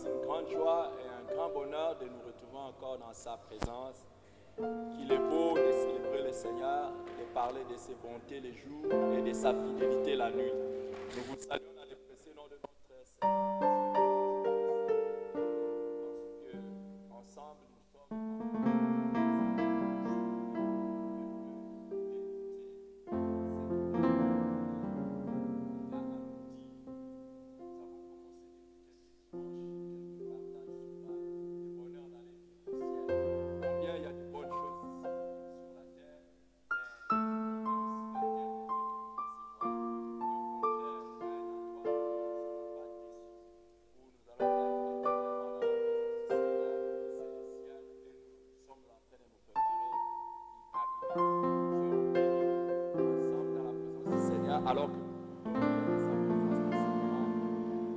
une grande joie et un grand bonheur de nous retrouver encore dans sa présence. Qu'il est beau de célébrer le Seigneur, de parler de ses bontés les jours et de sa fidélité la nuit. Nous vous saluons dans le précieux nom de notre Seigneur. Parce que ensemble nous sommes alors que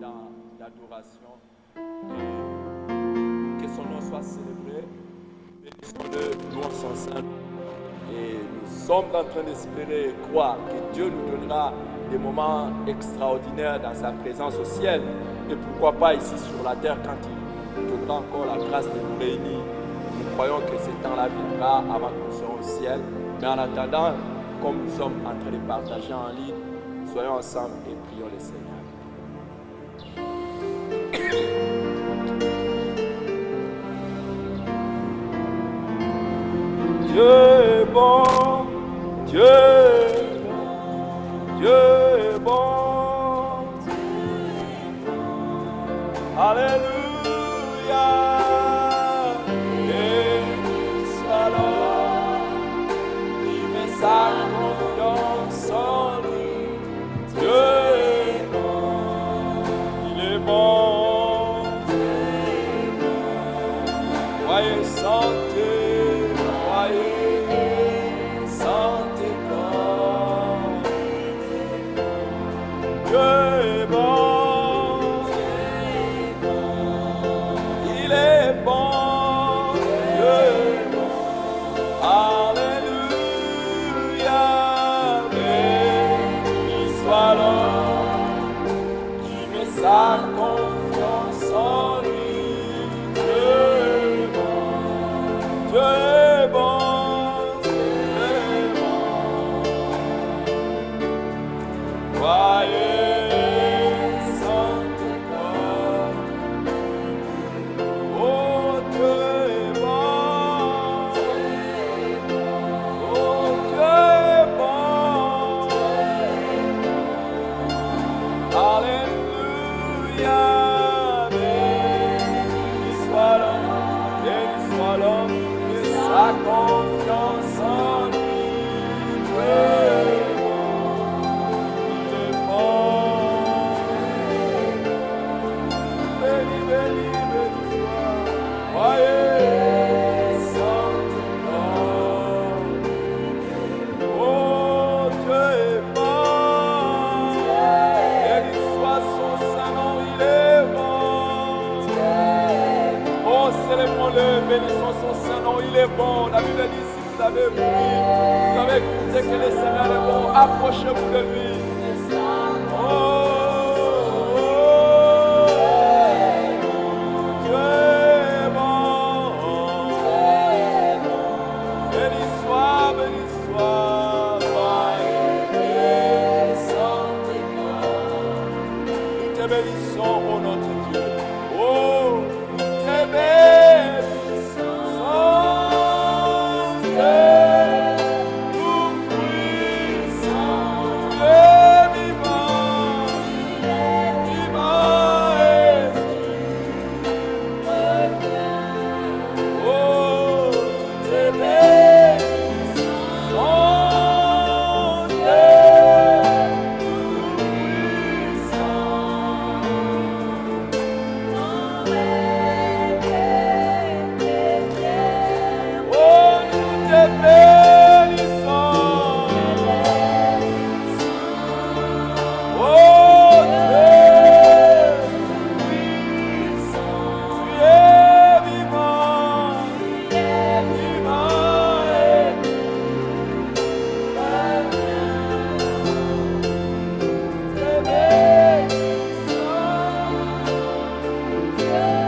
dans l'adoration et que son nom soit célébré, bénissons-le, louons son Saint. Et nous sommes en train d'espérer et croire que Dieu nous donnera des moments extraordinaires dans sa présence au ciel et pourquoi pas ici sur la terre quand il nous donnera encore la grâce de nous réunir. Nous croyons que ce temps-là viendra avant que nous soyons au ciel, mais en attendant, comme nous sommes en train de partager en ligne, soyons ensemble et prions le Seigneur. Dieu est bon, Dieu est bon, Dieu est bon. Alléluia. Et soit l'homme qui met sa confiance en lui. Dieu est bon, il est bon. Voyez santé. Bénissons son Saint-Nom, il est bon. La Bible dit, si vous avez voulu, vous avez écouté que le Seigneur est bon, approchez-vous de lui. Dieu est bon. Béni soit, béni soit, nous te bénissons, ô notre Dieu. Oh, te Yeah.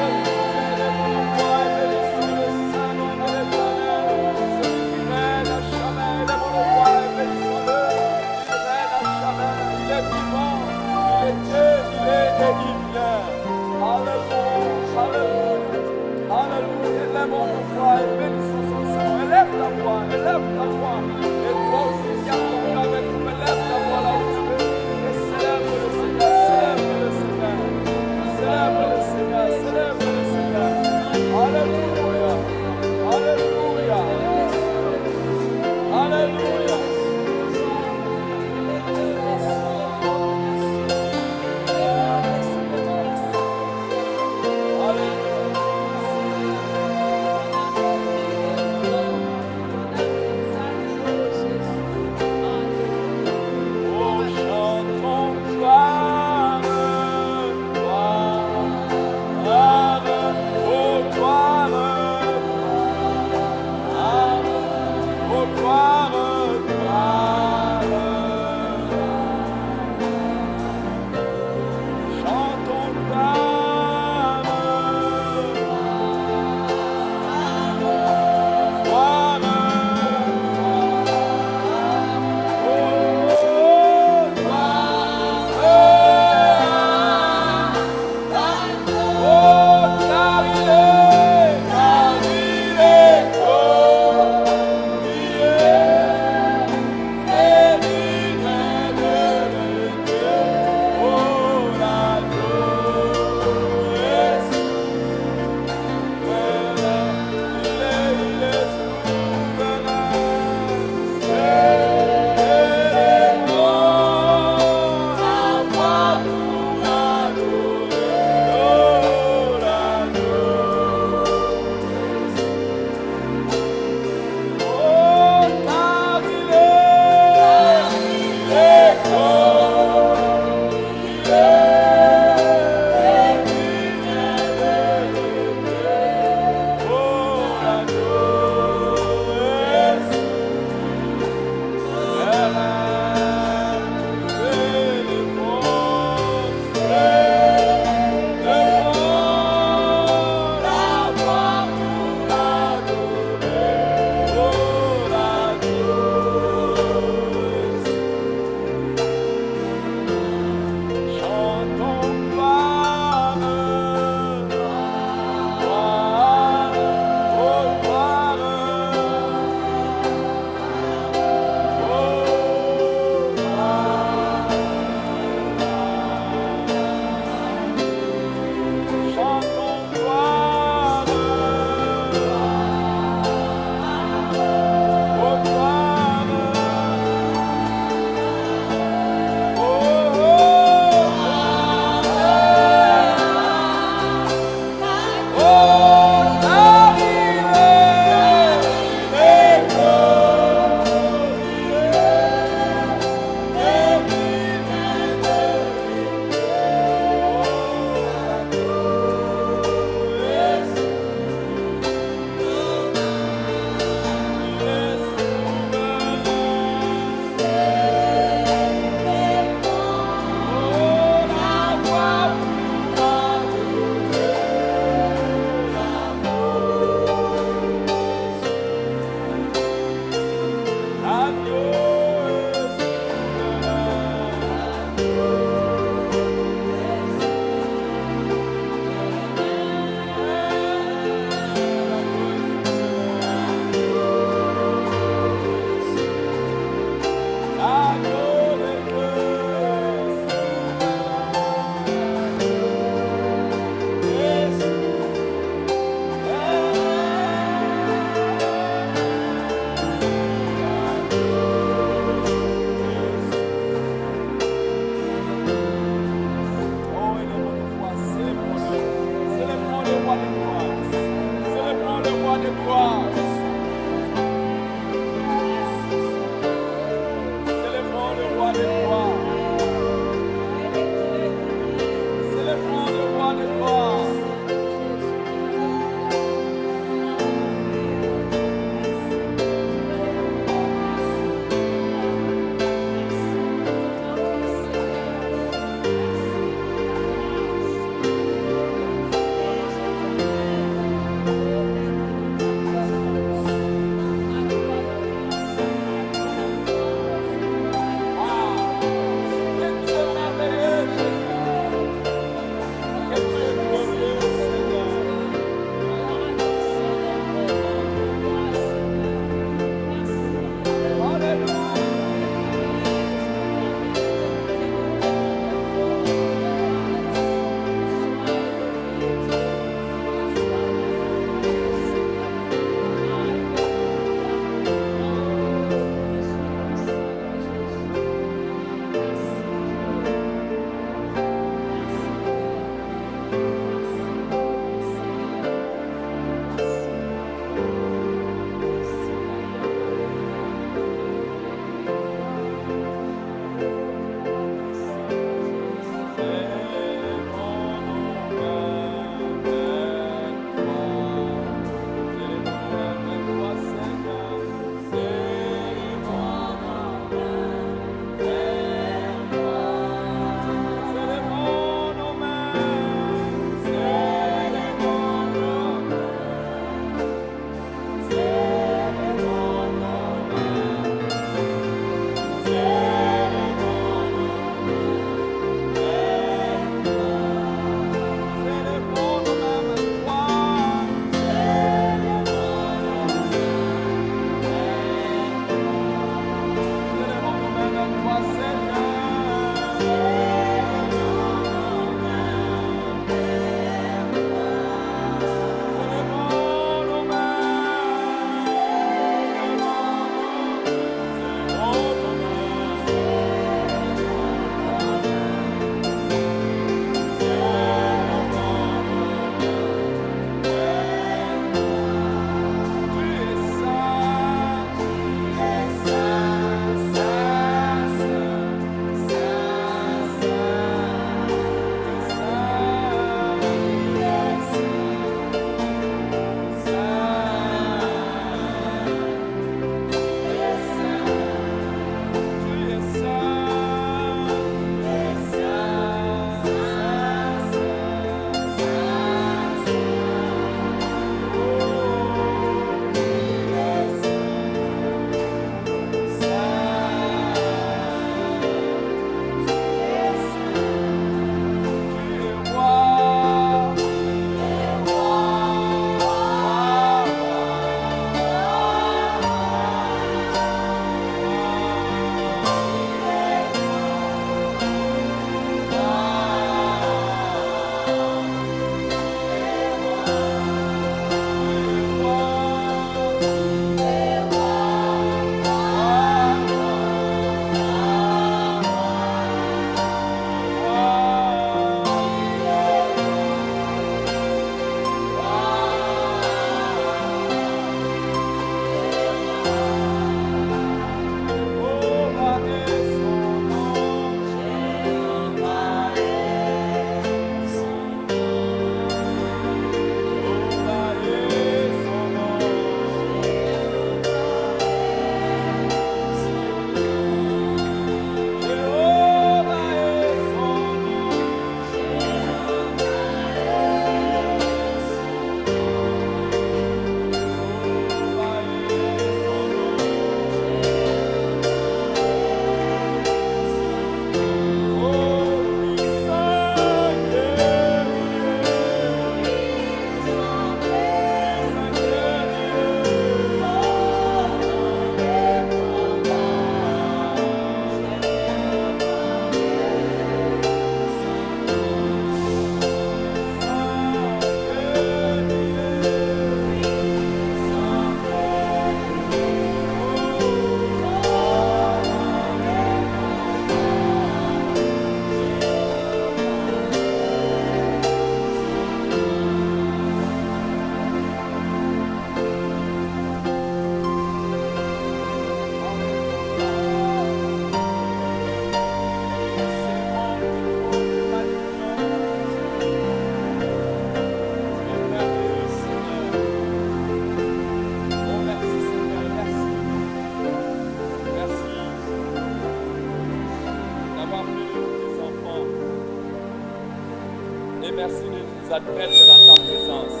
Et merci de nous admettre dans ta présence.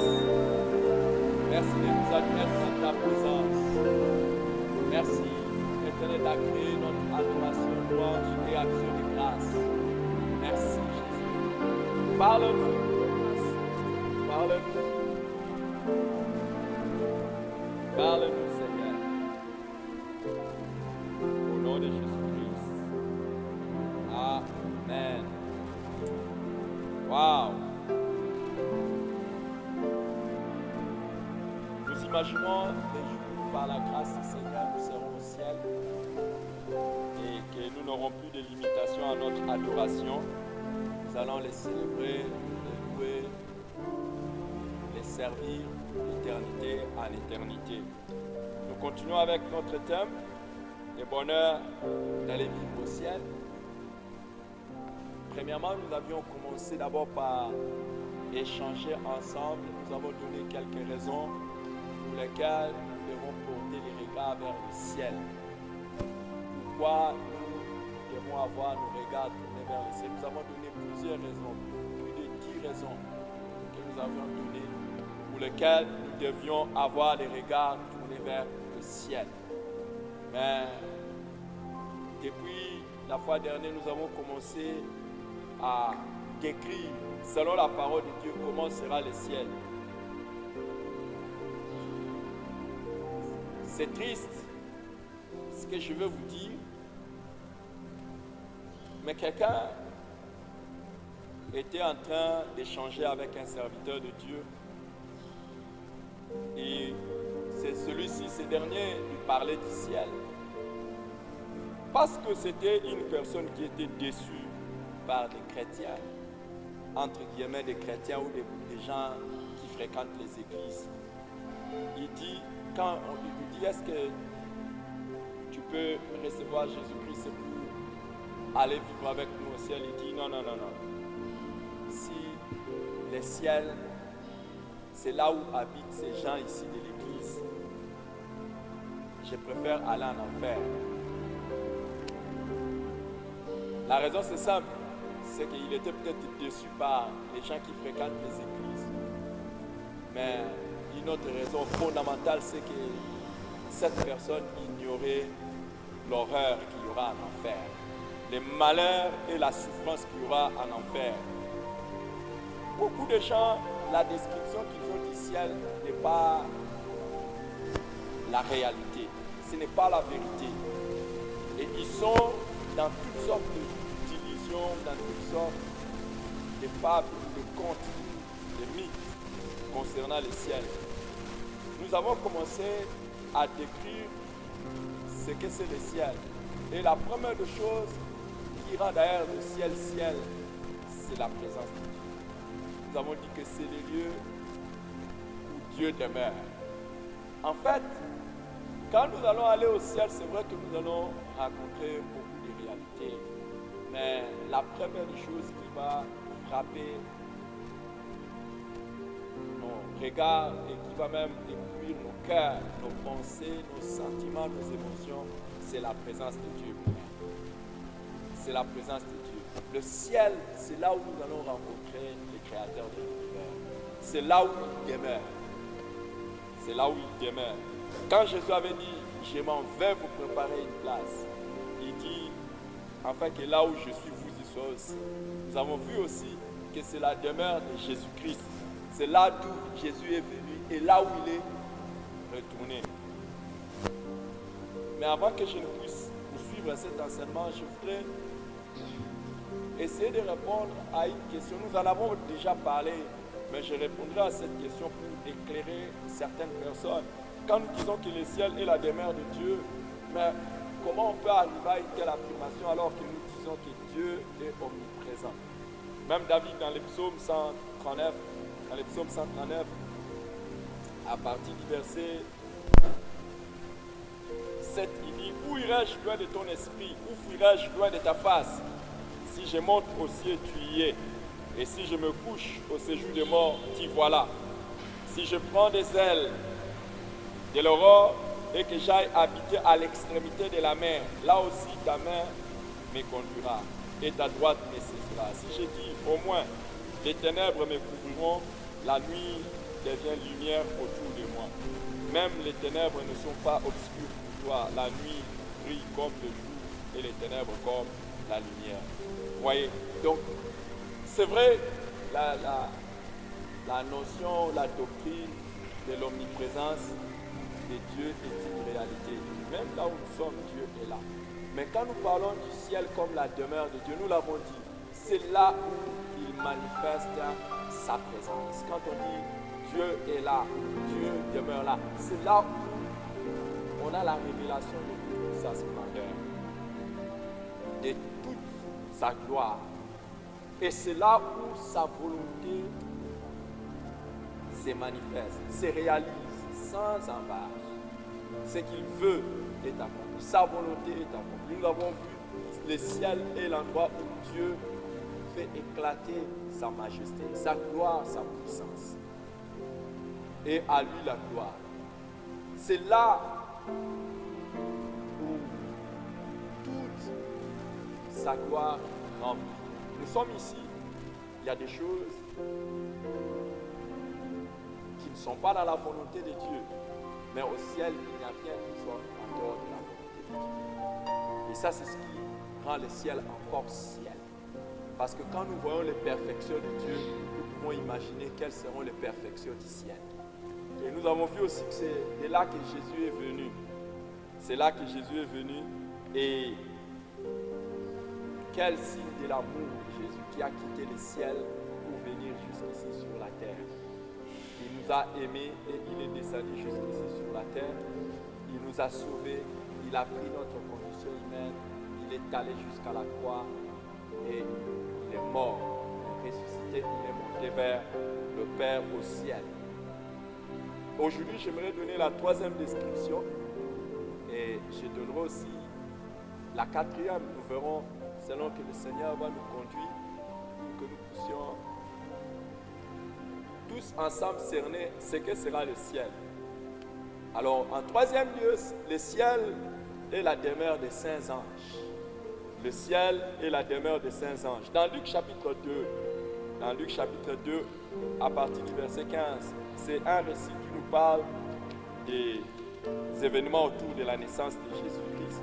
Merci de nous admettre dans ta présence. Merci, Éternel, d'accueillir notre adoration, louange et action de grâce. Merci, Jésus. Parle-nous. Parle-nous. Parle-nous, Seigneur. Au nom de Jésus-Christ. Amen. Wow. Nous imaginons les jours où, par la grâce du Seigneur, nous serons au ciel et que nous n'aurons plus de limitation à notre adoration. Nous allons les célébrer, les louer, les servir d'éternité en éternité. Nous continuons avec notre thème, le bonheur d'aller vivre au ciel. Premièrement, nous avions commencé d'abord par échanger ensemble. Nous avons donné quelques raisons pour lesquelles nous devons porter les regards vers le ciel. Pourquoi nous devons avoir nos regards tournés vers le ciel? Nous avons donné plusieurs raisons, plus de 10 raisons que nous avions données pour lesquelles nous devions avoir les regards tournés vers le ciel. Mais depuis la fois dernière, nous avons commencé à décrire, selon la parole de Dieu, comment sera le ciel. C'est triste ce que je veux vous dire, mais quelqu'un était en train d'échanger avec un serviteur de Dieu et c'est celui-ci, ce dernier, lui parlait du ciel parce que c'était une personne qui était déçue par des chrétiens, entre guillemets des chrétiens ou des gens qui fréquentent les églises. Il dit, quand on lui dit, est-ce que tu peux recevoir Jésus-Christ pour aller vivre avec nous au ciel? Il dit, non. Si le ciel, c'est là où habitent ces gens ici de l'église, je préfère aller en enfer. La raison c'est simple, c'est qu'il était peut-être déçu par les gens qui fréquentent les églises. Mais une autre raison fondamentale, c'est que cette personne ignorait l'horreur qu'il y aura en enfer, les malheurs et la souffrance qu'il y aura en enfer. Beaucoup de gens, la description qu'ils font du ciel n'est pas la réalité, ce n'est pas la vérité. Et ils sont dans toutes sortes d'illusions, dans toutes sortes de fables, de contes, de mythes concernant le ciel. Nous avons commencé à décrire ce que c'est le ciel. Et la première des choses qui rend d'ailleurs le ciel, c'est la présence de Dieu. Nous avons dit que c'est le lieu où Dieu demeure. En fait, quand nous allons aller au ciel, c'est vrai que nous allons rencontrer beaucoup de réalités. Mais la première chose qui va frapper nos regards et qui va même éblouir nos cœurs, nos pensées, nos sentiments, nos émotions, c'est la présence de Dieu. C'est la présence de Dieu. Le ciel, c'est là où nous allons rencontrer le Créateur de l'univers. C'est là où il demeure. C'est là où il demeure. Quand Jésus avait dit, je m'en vais vous préparer une place, il dit, afin que là où je suis, vous y soyez aussi. Nous avons vu aussi que c'est la demeure de Jésus-Christ. C'est là d'où Jésus est venu et là où il est retourné. Mais avant que je ne puisse poursuivre cet enseignement, je voudrais essayer de répondre à une question. Nous en avons déjà parlé, mais je répondrai à cette question pour éclairer certaines personnes. Quand nous disons que le ciel est la demeure de Dieu, mais comment on peut arriver à une telle affirmation alors que nous disons que Dieu est omniprésent? Même David dans le psaume 139, à partir du verset 7, il dit, où irai-je loin de ton esprit? Où fuirai-je loin de ta face? Si je monte au ciel, tu y es. Et si je me couche au séjour des morts, t'y voilà. Si je prends des ailes de l'aurore et que j'aille habiter à l'extrémité de la mer, là aussi ta main me conduira et ta droite me saisira. Si je dis au moins Les ténèbres me couvriront, la nuit devient lumière autour de moi. Même les ténèbres ne sont pas obscures pour toi. La nuit brille comme le jour et les ténèbres comme la lumière. Vous voyez? Donc, c'est vrai, la notion, la doctrine de l'omniprésence de Dieu est une réalité. Même là où nous sommes, Dieu est là. Mais quand nous parlons du ciel comme la demeure de Dieu, nous l'avons dit, c'est là où il manifeste sa présence. Quand on dit Dieu est là, Dieu demeure là, c'est là où on a la révélation de toute sa splendeur, de toute sa gloire. Et c'est là où sa volonté se manifeste, se réalise sans embâche. Ce qu'il veut est accompli, sa volonté est accomplie. Nous avons vu, le ciel est l'endroit où Dieu fait éclater sa majesté, sa gloire, sa puissance. Et à lui la gloire. C'est là où toute sa gloire remplit. Nous sommes ici, il y a des choses qui ne sont pas dans la volonté de Dieu. Mais au ciel, il n'y a rien qui soit en dehors de la volonté de Dieu. Et ça, c'est ce qui rend le ciel encore ciel. Parce que quand nous voyons les perfections de Dieu, nous pouvons imaginer quelles seront les perfections du ciel. Et nous avons vu aussi que c'est de là que Jésus est venu. C'est là que Jésus est venu. Et quel signe de l'amour de Jésus qui a quitté le ciel pour venir jusqu'ici sur la terre. Il nous a aimés et il est descendu jusqu'ici sur la terre. Il nous a sauvés. Il a pris notre condition humaine. Il est allé jusqu'à la croix et il est mort. Il est ressuscité. Il est monté vers le Père au ciel. Aujourd'hui, j'aimerais donner la troisième description et je donnerai aussi la quatrième. Nous verrons, selon que le Seigneur va nous conduire, que nous puissions tous ensemble cerner ce que sera le ciel. Alors, en troisième lieu, le ciel est la demeure des saints anges. Le ciel est la demeure des saints anges. Dans Luc chapitre 2, à partir du verset 15, c'est un récit qui nous parle des événements autour de la naissance de Jésus-Christ.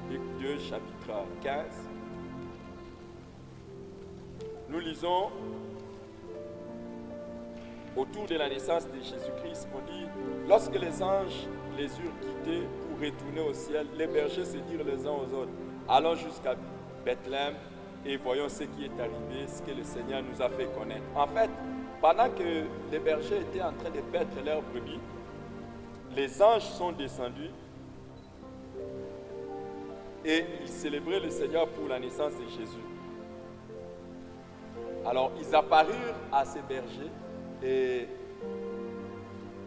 Luc 2, chapitre 15. Nous lisons autour de la naissance de Jésus-Christ, on dit, lorsque les anges les eurent quittés pour retourner au ciel, les bergers se dirent les uns aux autres, allons jusqu'à Bethléem et voyons ce qui est arrivé, ce que le Seigneur nous a fait connaître. En fait, pendant que les bergers étaient en train de paître leurs brebis, les anges sont descendus et ils célébraient le Seigneur pour la naissance de Jésus. Alors, ils apparurent à ces bergers et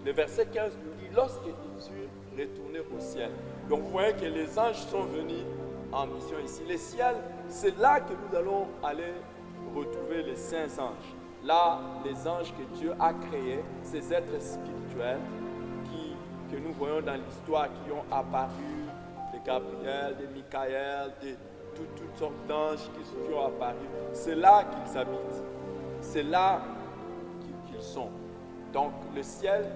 le verset 15 nous dit, lorsqu'ils eurent retourné au ciel. Donc, vous voyez que les anges sont venus en mission ici. Le ciel, c'est là que nous allons aller retrouver les saints anges. Là, les anges que Dieu a créés, ces êtres spirituels que nous voyons dans l'histoire, qui ont apparu, de Gabriel, de Michael, de toutes sortes d'anges qui ont apparu. C'est là qu'ils habitent. C'est là qu'ils sont. Donc le ciel,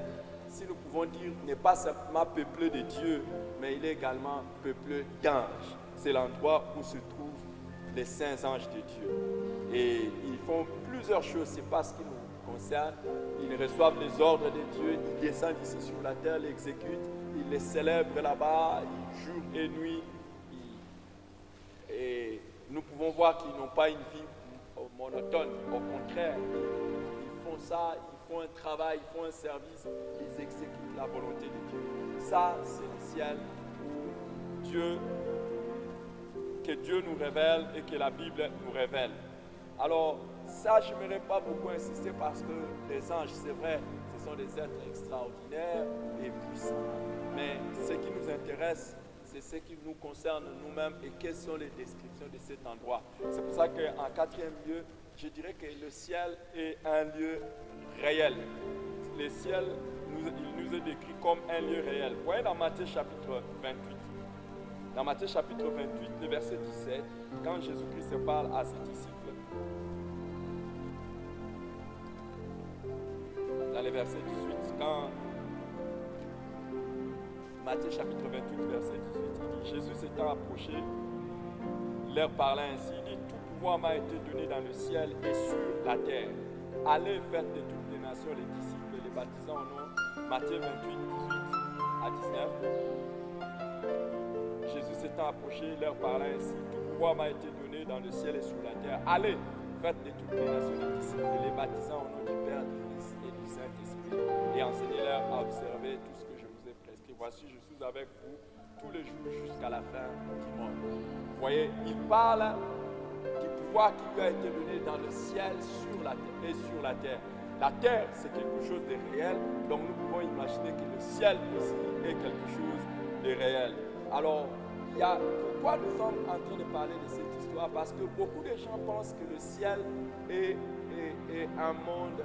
si nous pouvons dire, n'est pas simplement peuplé de Dieu, mais il est également peuplé d'anges. C'est l'endroit où se trouvent les saints anges de Dieu. Et ils font plusieurs choses, c'est pas ce qui nous concerne. Ils reçoivent les ordres de Dieu, ils descendent ici sur la terre, les exécutent, ils les célèbrent là-bas, ils jour et nuit. Et nous pouvons voir qu'ils n'ont pas une vie monotone. Au contraire, ils font ça, ils font un travail, ils font un service, ils exécutent la volonté de Dieu. Ça, c'est le ciel que Dieu nous révèle et que la Bible nous révèle. Alors, ça, je n'aimerais pas beaucoup insister parce que les anges, c'est vrai, ce sont des êtres extraordinaires et puissants. Mais ce qui nous intéresse, c'est ce qui nous concerne nous-mêmes et quelles sont les descriptions de cet endroit. C'est pour ça qu'en quatrième lieu, je dirais que le ciel est un lieu réel. Le ciel, il nous est décrit comme un lieu réel. Vous voyez dans Matthieu chapitre 28. Dans Matthieu chapitre 28, le verset 17, quand Jésus-Christ parle à ses disciples, verset 18, quand Matthieu chapitre 28, verset 18, il dit, Jésus s'étant approché, leur parlant ainsi, il dit, tout pouvoir m'a été donné dans le ciel et sur la terre. Allez, faites de toutes les nations les disciples et les baptisant au nom. Matthieu 28, 18 à 19. Jésus s'étant approché, leur parlant ainsi, tout pouvoir m'a été donné dans le ciel et sur la terre. Allez, faites de toutes les nations les disciples et les baptisant au nom du Père, du Fils et du Saint-Esprit, et enseignez-leur à observer tout ce que je vous ai prescrit. Voici, je suis avec vous tous les jours jusqu'à la fin du monde. Vous voyez, il parle du pouvoir qui lui a été donné dans le ciel, sur la terre et sur la terre. La terre, c'est quelque chose de réel, donc nous pouvons imaginer que le ciel aussi est quelque chose de réel. Alors, pourquoi nous sommes en train de parler de cette histoire? Parce que beaucoup de gens pensent que le ciel est un monde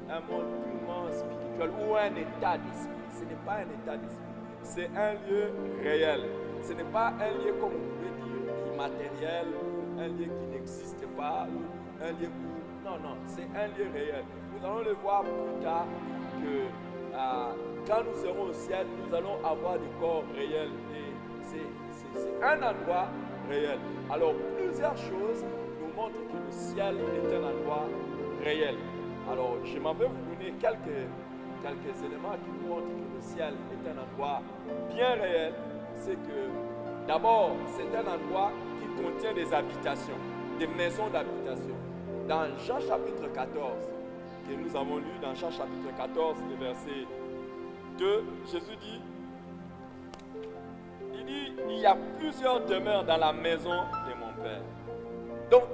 purement spirituel ou un état d'esprit. Ce n'est pas un état d'esprit, c'est un lieu réel. Ce n'est pas un lieu, comme on pouvait dire, immatériel, ou un lieu qui n'existe pas, ou un lieu où... Non, c'est un lieu réel. Nous allons le voir plus tard que quand nous serons au ciel, nous allons avoir des corps réels. Et c'est un endroit réel. Alors, plusieurs choses nous montrent que le ciel est un endroit réel. Alors, je m'en vais vous donner quelques éléments qui nous montrent que le ciel est un endroit bien réel. C'est que, d'abord, c'est un endroit qui contient des habitations, des maisons d'habitation. Dans Jean chapitre 14, que nous avons lu dans Jean chapitre 14, le verset 2, Jésus dit, il y a plusieurs demeures dans la maison de mon Père. Donc,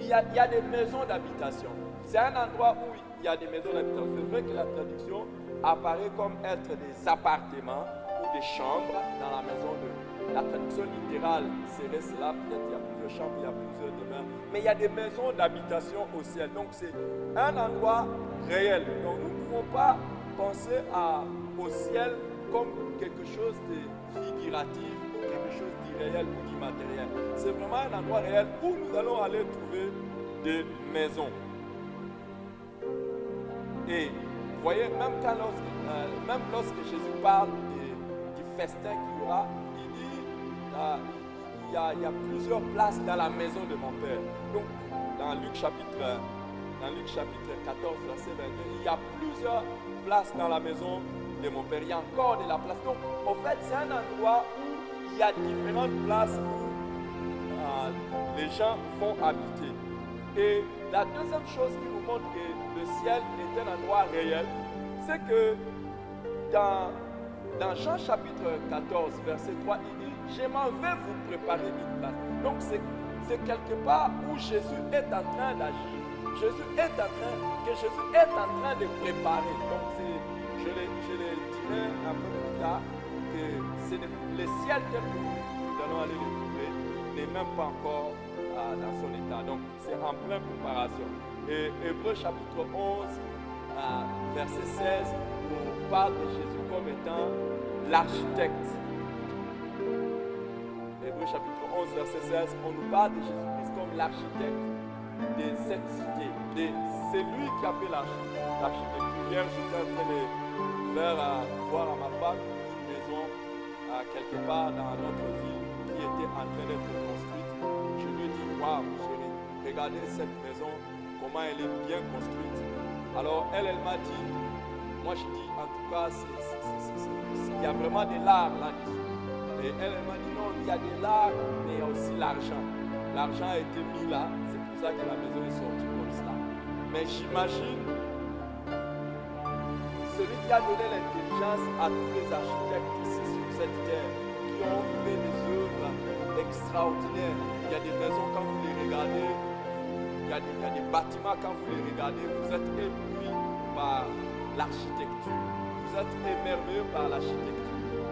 il y a des maisons d'habitation. C'est un endroit où il y a des maisons d'habitation. C'est vrai que la traduction apparaît comme être des appartements ou des chambres dans la maison de... La traduction littérale serait cela. Peut-être il y a plusieurs chambres, il y a plusieurs demeures. Mais il y a des maisons d'habitation au ciel. Donc, c'est un endroit réel. Donc, nous ne pouvons pas penser au ciel comme quelque chose de figuratif, quelque chose d'irréel ou d'immatériel. C'est vraiment un endroit réel où nous allons aller trouver des maisons. Et vous voyez, même lorsque Jésus parle du festin qu'il y aura, il dit il y a plusieurs places dans la maison de mon Père. Donc, dans Luc chapitre 14, verset 22, il y a plusieurs places dans la maison de mon Père. Il y a encore de la place. Donc, en fait, c'est un endroit où il y a différentes places où les gens vont habiter. Et la deuxième chose qui nous montre que le ciel est un endroit réel, c'est que dans Jean chapitre 14, verset 3, il dit, je m'en vais vous préparer une place. Donc, c'est quelque part où Jésus est en train d'agir. Jésus est en train de préparer. Donc, je le dirai un peu plus tard que le ciel tel que nous allons aller le trouver n'est même pas encore dans son état. Donc, c'est en pleine préparation. Et Hébreux chapitre 11, verset 16, nous parle de Jésus comme étant l'architecte. Hébreux chapitre 11, verset 16, on nous parle de Jésus-Christ comme l'architecte de cette cité. C'est lui qui a fait l'architecture. Hier, j'étais en train de faire voir à ma femme une maison quelque part dans notre ville qui était en train d'être construite. Je lui ai dit, waouh, chérie, regardez cette maison, comment elle est bien construite. Alors elle m'a dit, moi je dis, en tout cas, il y a vraiment de l'art là-dessus. Et elle m'a dit, non, il y a de l'art, mais il y a aussi l'argent. L'argent a été mis là, c'est pour ça que la maison est sortie comme ça. Mais j'imagine celui qui a donné l'intelligence à tous les architectes ici sur cette terre, qui ont fait des œuvres extraordinaires. Il y a des maisons, quand vous les regardez, il y a des bâtiments, quand vous les regardez, vous êtes ébloui par l'architecture. Vous êtes émerveillé par l'architecture.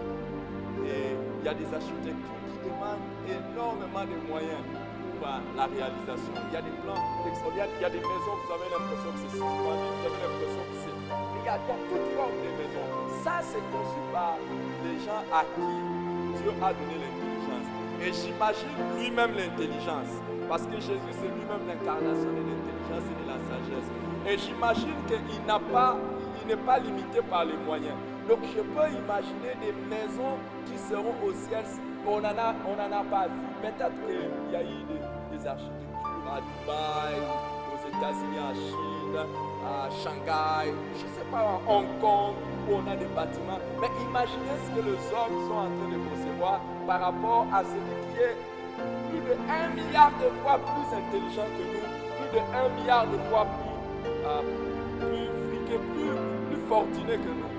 Et il y a des architectures qui demandent énormément de moyens pour la réalisation. Il y a des plans extraordinaires, il y a des maisons, vous avez l'impression que c'est systématique, vous avez l'impression que c'est... Il y a toute forme de maison. Ça, c'est conçu par les gens à qui Dieu a donné l'intelligence. Et j'imagine lui-même l'intelligence. Parce que Jésus, c'est lui-même l'incarnation de l'intelligence et de la sagesse. Et j'imagine qu'il n'a pas il n'est pas limité par les moyens. Donc je peux imaginer des maisons qui seront au ciel. On n'en a pas vu. Peut-être qu'il y a eu des architectures à Dubaï, aux États-Unis, en Chine, à Shanghai, je ne sais pas, à Hong Kong, où on a des bâtiments. Mais imaginez ce que les hommes sont en train de concevoir par rapport à celui qui est plus de 1 milliard de fois plus intelligent que nous, plus de 1 milliard de fois plus friqué, plus fortuné que nous.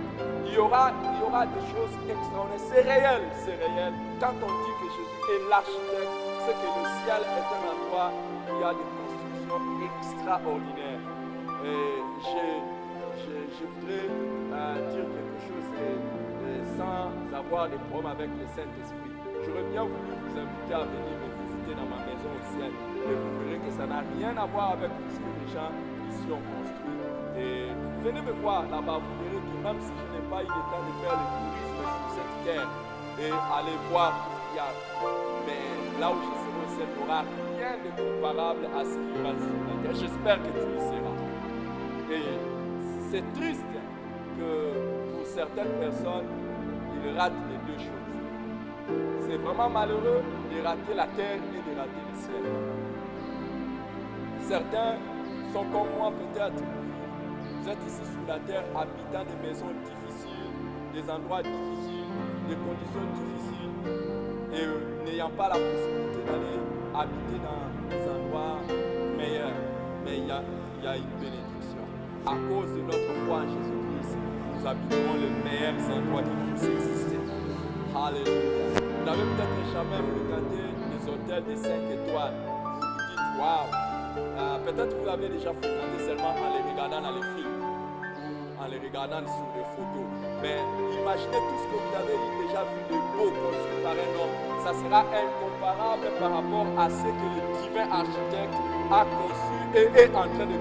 Il y aura des choses extraordinaires. C'est réel, c'est réel. Quand on dit que Jésus est l'architecte, c'est que le ciel est un endroit où il y a des constructions extraordinaires. Et je voudrais dire quelque chose sans avoir des problèmes avec le Saint-Esprit. J'aurais bien voulu vous inviter à venir me visiter dans ma maison au ciel. Et vous verrez que ça n'a rien à voir avec tout ce que les gens ici ont construit. Et venez me voir là-bas, vous verrez que même si je n'ai pas eu le temps de faire le tourisme sur cette terre et aller voir tout ce qu'il y a, mais là où je serai au ciel, il n'y aura rien de comparable à ce qu'il y aura sur la terre. J'espère que tu y seras. Et c'est triste que pour certaines personnes, ils ratent les deux choses. C'est vraiment malheureux de rater la terre et de rater le ciel. Certains sont comme moi peut-être. Vous êtes ici sur la terre, habitant des maisons difficiles, des endroits difficiles, des conditions difficiles, et n'ayant pas la possibilité d'aller habiter dans des endroits meilleurs. Mais il y a une bénédiction. À cause de notre foi en Jésus-Christ, nous habiterons les meilleurs endroits qui puissent exister. Alléluia. Vous n'avez peut-être jamais fréquenté les hôtels de 5 étoiles. Vous vous dites, waouh. Peut-être vous l'avez déjà fréquenté seulement en les regardant dans les films, en les regardant sur les photos. Mais imaginez tout ce que vous avez déjà vu de beau construit par un homme. Ça sera incomparable par rapport à ce que le divin architecte a conçu et est en train de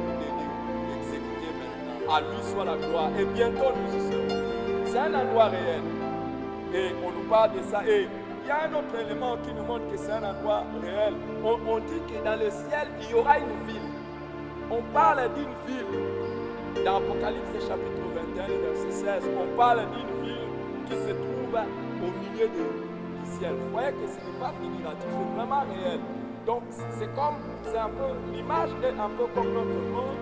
exécuter maintenant. À lui soit la gloire. Et bientôt nous y serons. C'est un endroit réel. Et on nous parle de ça. Et il y a un autre élément qui nous montre que c'est un endroit réel. On dit que dans le ciel, il y aura une ville. On parle d'une ville. Dans Apocalypse chapitre 21, verset 16, on parle d'une ville qui se trouve au milieu du ciel. Vous voyez que ce n'est pas figuratif, c'est vraiment réel. Donc c'est un peu, l'image est un peu comme notre monde,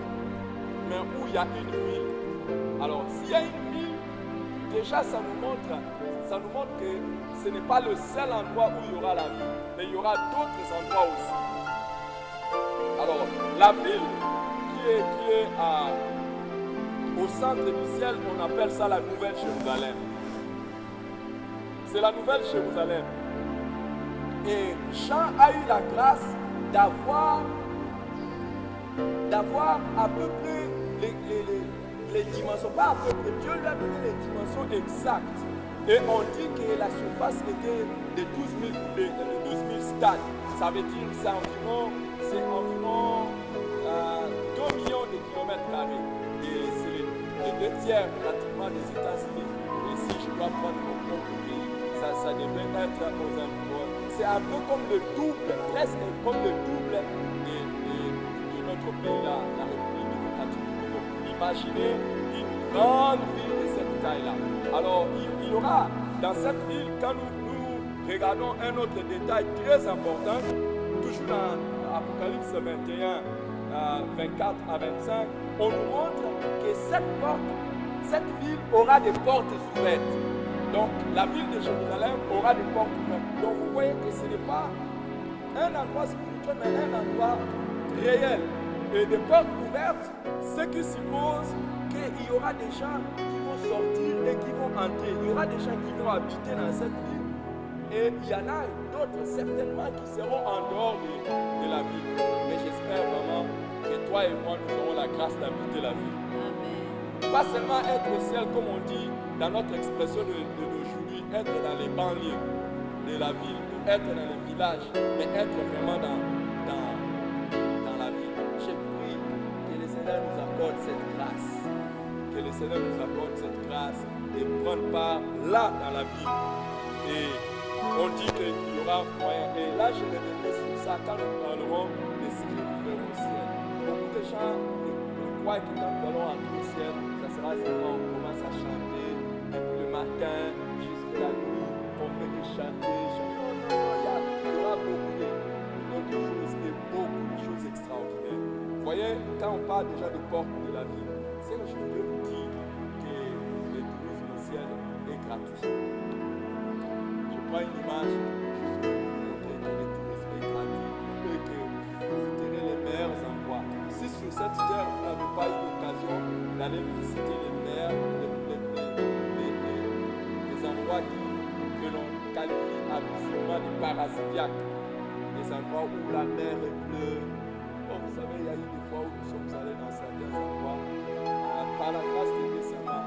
mais où il y a une ville. Alors s'il y a une ville, déjà ça nous montre que ce n'est pas le seul endroit où il y aura la vie, mais il y aura d'autres endroits aussi. Alors, la ville qui est au centre du ciel, on appelle ça la Nouvelle Jérusalem. C'est la Nouvelle Jérusalem. Et Jean a eu la grâce d'avoir à peu près les dimensions, pas à peu près, Dieu lui a donné les dimensions exactes. Et on dit que la surface était de 12 000 coulées, de 12 000 stades. Ça veut dire que c'est environ 2 millions de kilomètres carrés. Et c'est les 2 tiers pratiquement des États-Unis. Et si je dois prendre mon propre pays, ça devrait être aux environs. C'est un peu comme le double, presque comme le double de notre pays, là, la République démocratique du Congo. Imaginez une grande ville de cette taille-là. Alors, il y aura dans cette ville, quand nous regardons un autre détail très important, toujours dans Apocalypse 21, 24 à 25, on nous montre que cette ville aura des portes ouvertes. Donc, la ville de Jérusalem aura des portes ouvertes. Donc, vous voyez que ce n'est pas un endroit spirituel, mais un endroit réel. Et des portes ouvertes, ce qui suppose qu'il y aura des gens qui vont sortir et qui vont entrer. Il y aura des gens qui vont habiter dans cette ville. Et il y en a d'autres certainement qui seront en dehors de la ville. Mais j'espère vraiment que toi et moi, nous aurons la grâce d'habiter la ville. Amen. Pas seulement être au ciel, comme on dit dans notre expression d'aujourd'hui, être dans les banlieues de la ville, ou être dans les villages, mais être vraiment dans la ville. Je prie que le Seigneur nous accorde cette grâce. Que le Seigneur nous accorde cette grâce et prendre part là dans la ville. Et on dit qu'il y aura moyen. Et là, je reviendrai sur ça quand nous parlerons de ce que nous ferons au ciel. Beaucoup de gens croient que quand nous allons entrer au ciel, ça sera seulement, on commence à chanter depuis le matin jusqu'à la nuit, on fait que chanter. Il y aura beaucoup d'autres choses et beaucoup de choses extraordinaires. Vous voyez, quand on parle déjà de portes de la vie, c'est que je peux vous dire que le tourisme au ciel est gratuit. Je prends une image juste pour vous montrer que le tourisme est gratuit et que vous visiterez les meilleurs endroits. Si sur cette terre vous n'avez pas eu l'occasion d'aller visiter les meilleurs, les endroits que l'on qualifie absolument de paradisiaques, des endroits où la mer est bleue. Oh, vous savez, il y a eu des fois où nous sommes allés dans certains endroits par la grâce de Dieu seulement.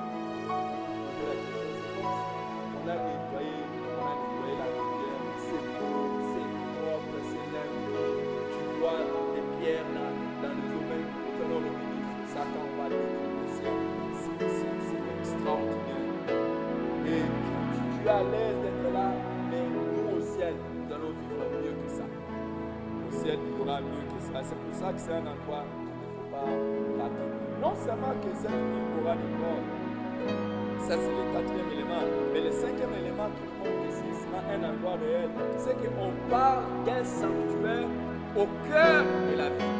On a nettoyé la rivière, c'est beau, c'est propre, c'est limpide. Tu vois les pierres dans les eaux, même nous allons revenir sur ça quand on va aller dans le ciel. C'est extraordinaire. Et tu es à l'aise d'être là, mais nous au ciel, nous allons vivre mieux que ça. Au ciel, il y aura mieux que ça. C'est pour ça que c'est un endroit qu'il ne faut pas rater. Non seulement que cette ville aura des corps, ça c'est le quatrième élément, mais le cinquième élément qui montre que ce sera un endroit réel, c'est qu'on parle d'un sanctuaire au cœur de la ville.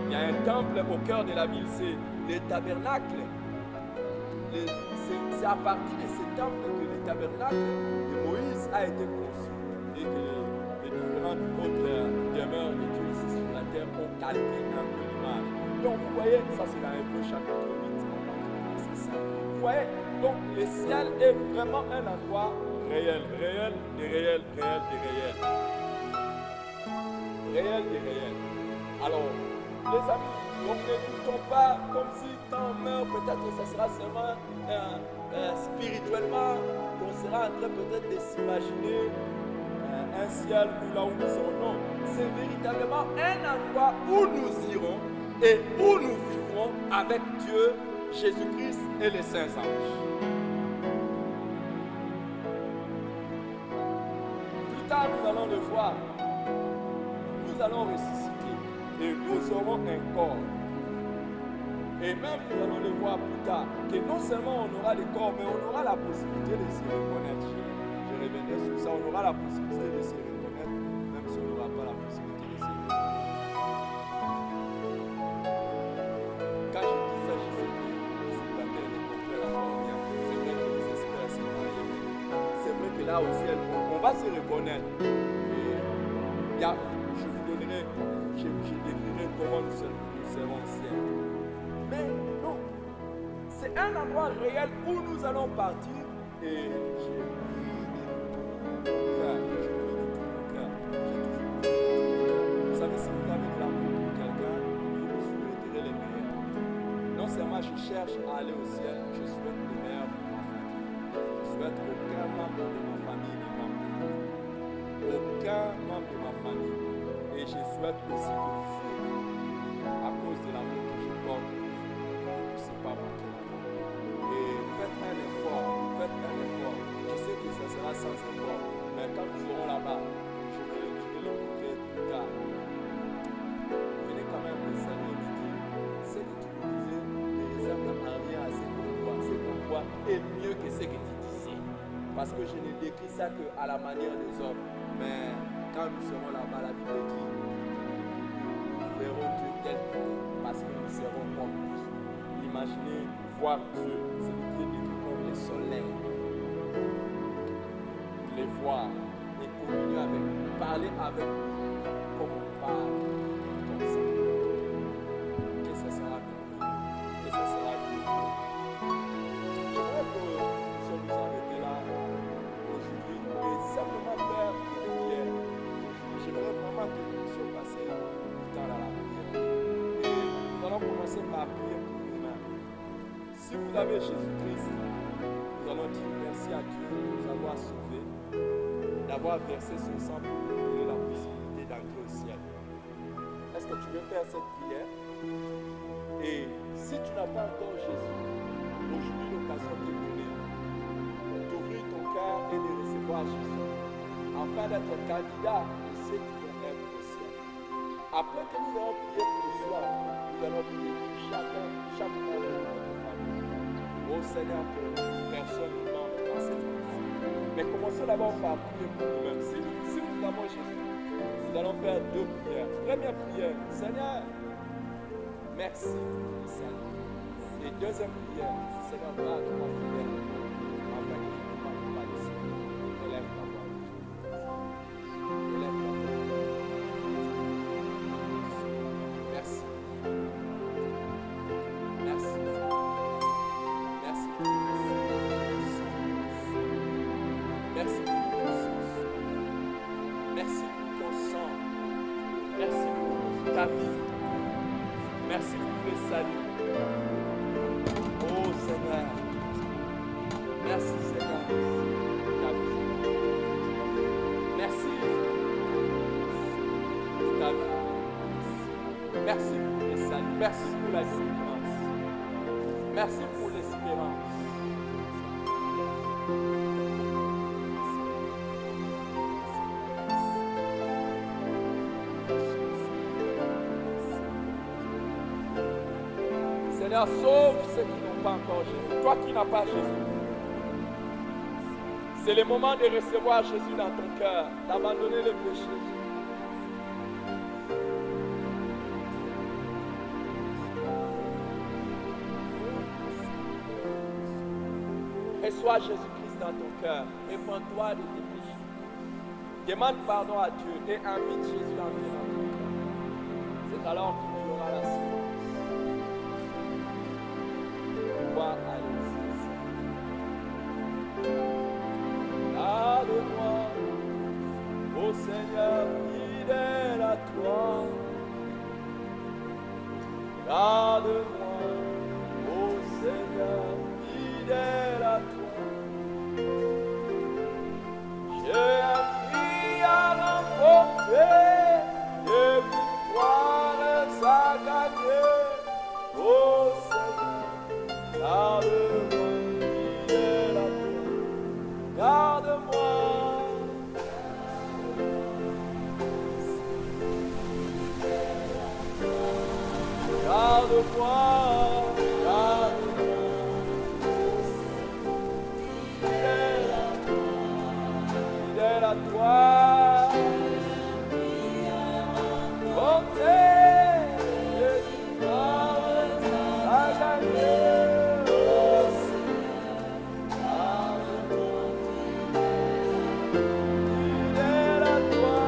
Il y a un temple au cœur de la ville, c'est le tabernacle. C'est à partir de ce temple que le tabernacle de Moïse a été conçu et que les différentes autres demeures de Dieu ici sur la terre ont calqué un peu l'image. Donc vous voyez, ça c'est dans Hébreux chapitre 8, c'est ça. Vous voyez, donc le ciel est vraiment un endroit réel, réel, des réels, réel, des réels. Réel, des réels. Alors, les amis, donc ne doutons pas comme si quand on meurt, peut-être que ce sera seulement spirituellement, qu'on sera en train peut-être de s'imaginer un ciel où là où nous serons. Non, c'est véritablement un endroit où nous irons et où nous vivrons avec Dieu, Jésus-Christ et les saints anges. Plus tard, nous allons le voir. Nous allons ressusciter et nous aurons un corps. Et même nous allons le voir plus tard, que non seulement on aura le corps, mais on aura la possibilité de se reconnaître. Je reviendrai sur ça, on aura la possibilité de se reconnaître, même si on n'aura pas la possibilité de se reconnaître. Quand je dis ça, je sais que c'est pas bien de comprendre encore bien. C'est vrai que les experts sont mariés. C'est vrai que là au ciel, on va se reconnaître. Et je vous donnerai, je décrirai comment nous serons au ciel. Mais non, c'est un endroit réel où nous allons partir et j'ai pris de tout mon cœur. Vous savez, si vous avez de l'amour pour quelqu'un, vous vous souhaiterez le meilleur. Non seulement je cherche à aller au ciel, je souhaite le meilleur pour ma famille. Je souhaite qu'aucun membre de ma famille ne manque. Aucun membre de ma famille. Et je souhaite aussi que vous, à cause de l'amour que je porte, pas manquer. Et faites un effort. Je sais que ça sera sans effort, mais quand nous serons là-bas, je vais le montrer plus tard. Venez quand même le saluer et dire, ce que tu nous disais ne ressemble en rien à ce qu'on voit. Ce qu'on voit est mieux que ce que tu disais. Parce que je ne décris ça qu'à la manière des hommes. Mais quand nous serons là-bas, la Bible dit, nous verrons Dieu tel qu'il est, parce que nous serons comme lui. Imaginez voir Dieu, c'est le Dieu décrit comme le soleil. Les voir et communier avec lui, parler avec lui comme on parle, comme ça. Que ça sera merveilleux, que ça sera glorieux. J'aimerais que nous sommes arrêtés là aujourd'hui et simplement faire une prière. J'aimerais vraiment que nous puissions passer du temps à la prière. Et nous allons commencer par prier. Si vous avez Jésus-Christ, nous allons dire merci à Dieu de nous avoir sauvés, d'avoir versé son sang pour nous donner la possibilité d'entrer au ciel. Est-ce que tu veux faire cette prière? Et si tu n'as pas encore Jésus, aujourd'hui l'occasion t'est donnée d'ouvrir ton cœur et de recevoir Jésus, afin d'être candidat de ceux qui vont être au ciel. Après que nous allons prier pour le soir, nous allons prier pour chaque membre de notre famille. Oh Seigneur, que personne ne manque dans cette vie. Mais commençons d'abord par prier pour nous-mêmes. Si nous avons Jésus, nous allons faire deux prières. Première prière, Seigneur, merci pour le salut. Et deuxième prière, Seigneur, garde-moi fidèle afin que je ne manque pas de ça. Élève ta voix. Élève ta voix. Merci. Merci. Merci. Merci pour ton sang. Merci pour ton sang. Merci pour ta vie. Merci pour le salut. Oh Seigneur. Merci Seigneur. Ta vie. Merci pour ta vie. Merci pour le salut. Merci pour la délivrance. Merci pour l'espérance. Seigneur, sauve ceux qui n'ont pas encore Jésus. Toi qui n'as pas Jésus. C'est le moment de recevoir Jésus dans ton cœur, d'abandonner le péché. Reçois Jésus-Christ dans ton cœur. Répands-toi de tes péchés. Demande pardon à Dieu et invite Jésus à entrer dans ton cœur. C'est alors que tu auras la sécurité. Garde-moi, ô Seigneur, fidèle à toi. Garde-moi, ô Seigneur, fidèle à toi. J'ai appris à remporter des victoires à gagner, ô Seigneur, garde-moi, fidèle à toi. Garde-moi. Garde-moi, garde-moi, fidèle à toi, porter les victoires à gagner, oh Seigneur, fidèle à toi.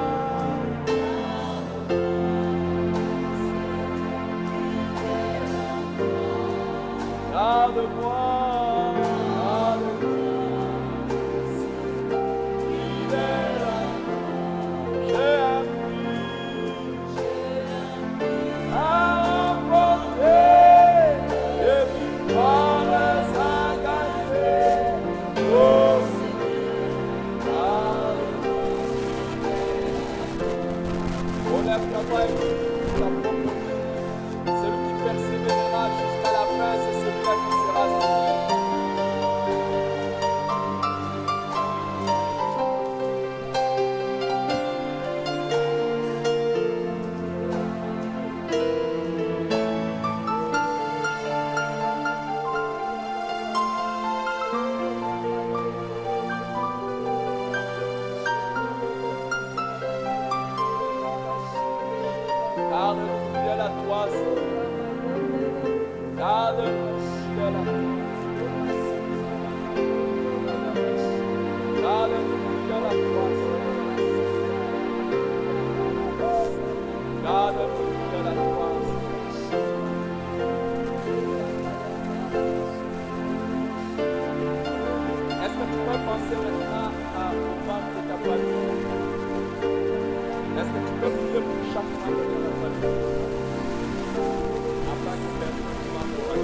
Garde-moi, fidèle à toi. J'ai appris à remporter les victoires à gagner. Oh Seigneur, on lève ta voix et ta propre vie. Celui qui persévérera jusqu'à la fin, c'est celui-là qui sera sauvé. Garde-nous fidèle à toi, Seigneur. Garde-nous fidèle à toi. Garde-nous fidèle à toi, Seigneur. Garde-nous fidèle à toi, Seigneur. Est-ce que tu peux penser maintenant au membre de ta famille? Est-ce que tu peux prier pour chaque membre de ta famille? Afin que personne ne manque pas de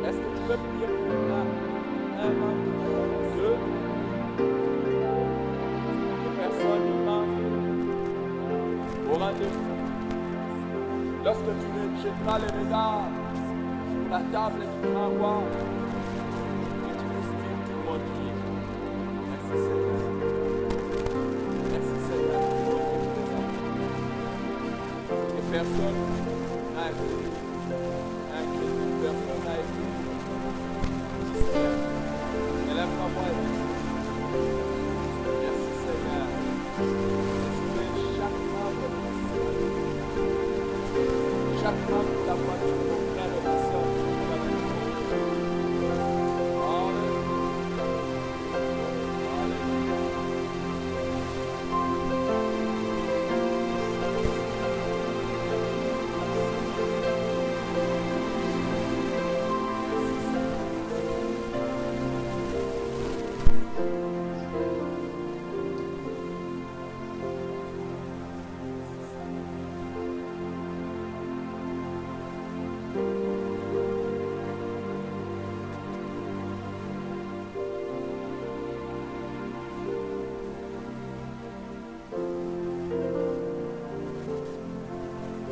Est-ce que tu peux prier pour un membre de ta famille? Deux. Que personne ne manque au rendez-vous. Lorsque tu jetteras les regards sur la table du grand roi, et tu nous dis tout le monde dit, merci Seigneur. personne n'a été distraite. Élève ta voix et dis, merci Seigneur. Chaque membre de chaque membre de la voiture de mon frère et ma soeur.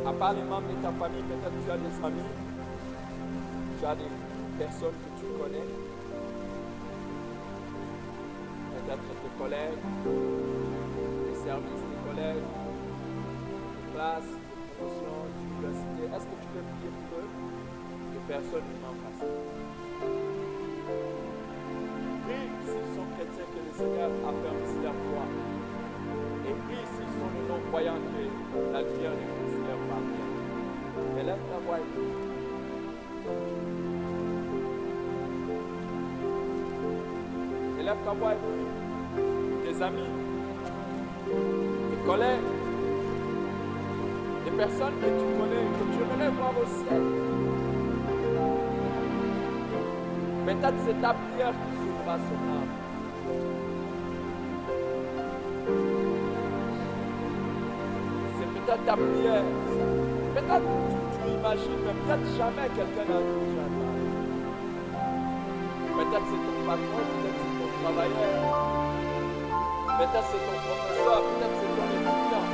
À part les membres de ta famille, peut-être tu as des amis, tu as des personnes que tu connais, peut-être tes collègues, les services des collègues, des classes, des promotions, des universités. Est-ce que tu peux prier pour eux? Les personnes ne m'en passent. Prie s'ils sont chrétiens que le Seigneur a permis leur foi. Et puis, s'ils sont des non-croyants, que la lumière ne considère pas bien. Élève ta voix et prie. Élève ta voix et prie. Tes amis, tes collègues, des personnes que tu connais, que tu aimerais voir au ciel. Peut-être c'est ta prière qui sauvera son âme. Peut-être ta prière, peut-être tu imagines, mais peut-être jamais quelqu'un n'a touché à toi. Peut-être c'est ton patron, peut-être c'est ton travailleur, peut-être c'est ton professeur, peut-être c'est ton étudiant,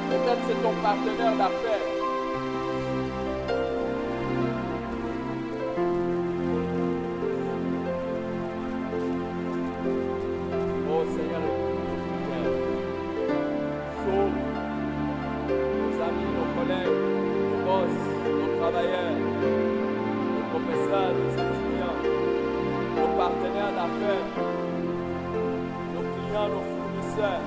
peut-être c'est ton partenaire d'affaires. Oh Seigneur, nos boss, nos travailleurs, nos professeurs, nos étudiants, nos partenaires d'affaires, nos clients, nos fournisseurs.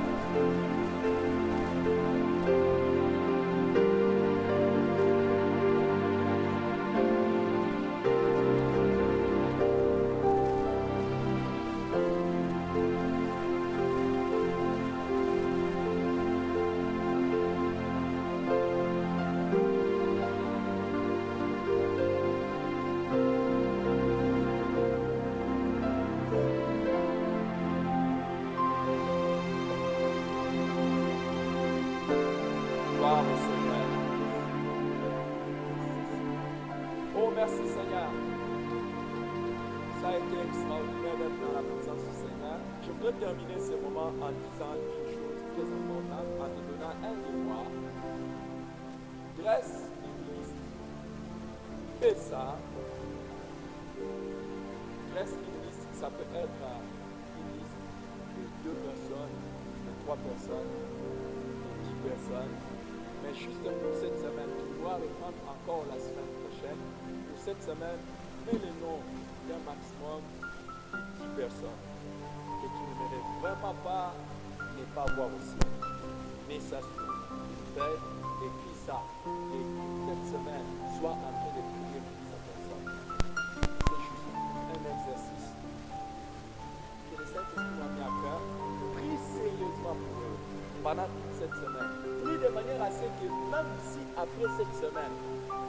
Merci Seigneur. Ça a été extraordinaire d'être dans la présence du Seigneur. Je voudrais terminer ce moment en disant une chose très importante, en te donnant un devoir. Dresse une liste. Fais ça. Dresse une liste. Ça peut être une liste de 2 personnes, de 3 personnes, de 10 personnes. Mais juste pour cette semaine, tu dois reprendre encore la semaine prochaine. Pour cette semaine, mets le nom d'un maximum de 10 personnes que tu ne verrais vraiment pas ne pas voir aussi. Mets ça sur une feuille, écris ça. Et cette semaine, sois en train de prier pour cette personne. C'est juste un exercice que le Saint-Esprit m'a mis à cœur. Prie sérieusement pour eux pendant toute cette semaine. Prie de manière à ce que même si après cette semaine,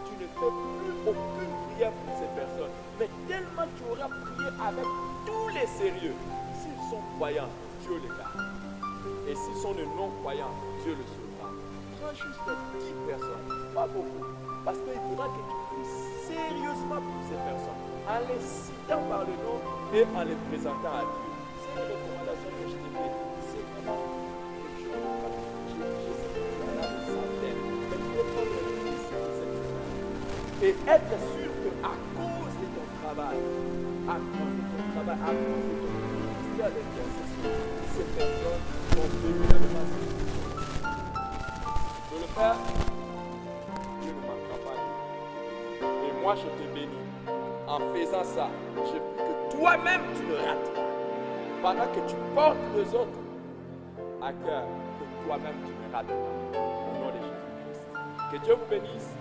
tu ne fais plus aucune prière pour ces personnes, mais tellement tu auras prié avec tous les sérieux. S'ils sont croyants, Dieu les garde. Et s'ils sont de non-croyants, Dieu les sauvera. Prends juste 10 personnes, pas beaucoup. Parce qu'il faudra que tu pries sérieusement pour ces personnes, en les citant par le nom et en les présentant à Dieu. C'est une recommandation que je te fais. C'est vraiment quelque chose de pratique. Et être sûr qu'à cause de ton travail, à cause de ton ministère d'intercession, ces personnes vont venir à faire, Dieu ne manquera pas de te bénir. Et moi, je te bénis. En faisant ça, je veux que toi-même, tu ne rates pas. Pendant que tu portes les autres à cœur, que toi-même, tu ne rates pas. Au nom de Jésus-Christ. Que Dieu vous bénisse.